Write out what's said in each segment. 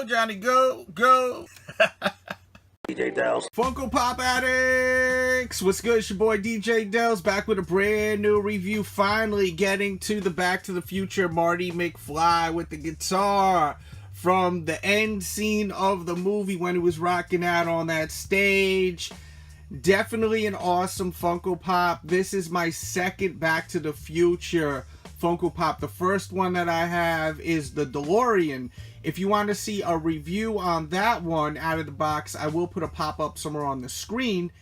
Go, Johnny, go, go. DJ Delz. Funko Pop Addicts! What's good? It's your boy DJ Delz back with a brand new review. Finally getting to the Back to the Future Marty Mcfly with the guitar from the end scene of the movie when he was rocking out on that stage. Definitely an awesome Funko Pop. This is my second Back to the Future Funko Pop. The first one that I have is the DeLorean. If you want to see a review on that one out of the box, I will put a pop-up somewhere on the screen.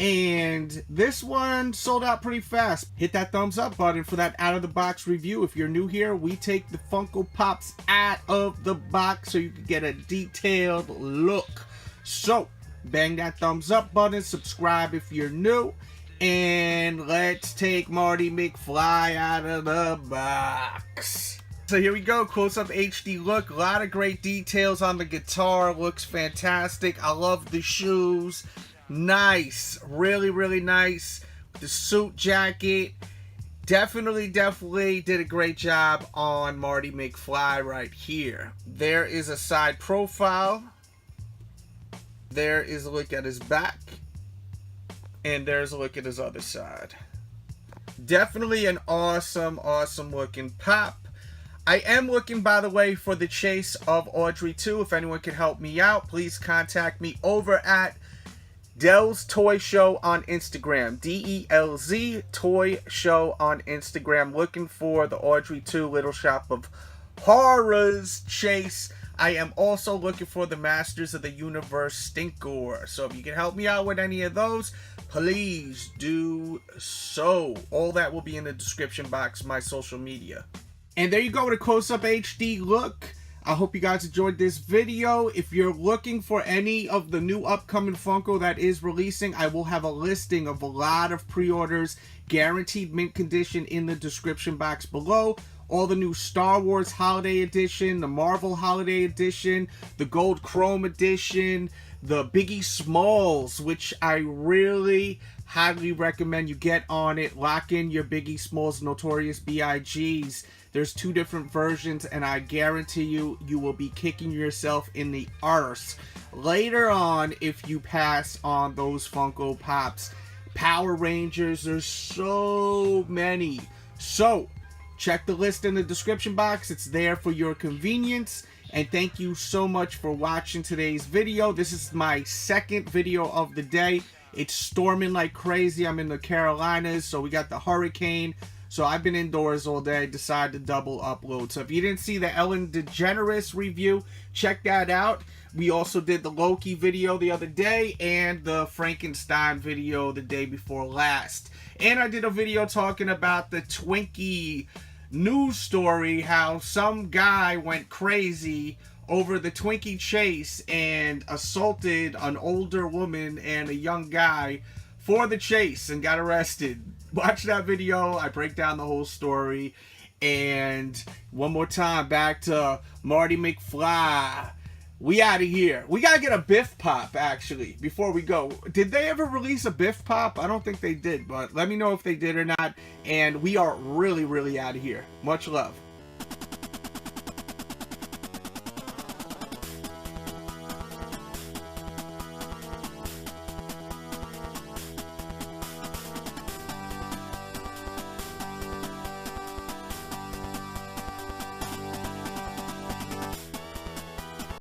And this one sold out pretty fast. Hit that thumbs up button for that out of the box review. If you're new here, we take the Funko Pops out of the box so you can get a detailed look. So bang that thumbs up button, subscribe if you're new, and let's take Marty Mcfly out of the box. So here we go, close-up HD look. A lot of great details on the guitar. Looks fantastic. I love the shoes. Nice. Really, really nice. The suit jacket. Definitely did a great job on Marty Mcfly right here. There is a side profile. There is a look at his back. And there's a look at his other side. Definitely an awesome looking pop. I am looking, by the way, for the chase of Audrey 2. If anyone can help me out, please contact me over at Delz Toy Show on Instagram. DELZ Toy Show on Instagram. Looking for the Audrey 2 Little Shop of Horrors chase. I am also looking for the Masters of the Universe Stinkor. So if you can help me out with any of those, please do so. All that will be in the description box, my social media. And there you go with a close-up HD look. I hope you guys enjoyed this video. If you're looking for any of the new upcoming Funko that is releasing, I will have a listing of a lot of pre-orders, guaranteed mint condition, in the description box below. All the new Star Wars Holiday Edition, the Marvel Holiday Edition, the Gold Chrome Edition, the Biggie Smalls, which I really highly recommend you get on it. Lock in your Biggie Smalls Notorious B.I.G.'s. There's two different versions, and I guarantee you, you will be kicking yourself in the arse later on if you pass on those Funko Pops. Power Rangers, there's so many. So check the list in the description box. It's there for your convenience. And thank you so much for watching today's video. This is my second video of the day. It's storming like crazy. I'm in the Carolinas, so we got the hurricane. So I've been indoors all day, decided to double upload. So if you didn't see the Ellen DeGeneres review, check that out. We also did the Loki video the other day and the Frankenstein video the day before last. And I did a video talking about the Twinkie news story, how some guy went crazy over the Twinkie chase and assaulted an older woman and a young guy for the chase and got arrested. Watch that video. I break down the whole story. And one more time, back to Marty Mcfly. We out of here. We gotta get a Biff Pop, actually, before we go. Did they ever release a Biff Pop? I don't think they did, but let me know if they did or not. And we are really out of here. Much love.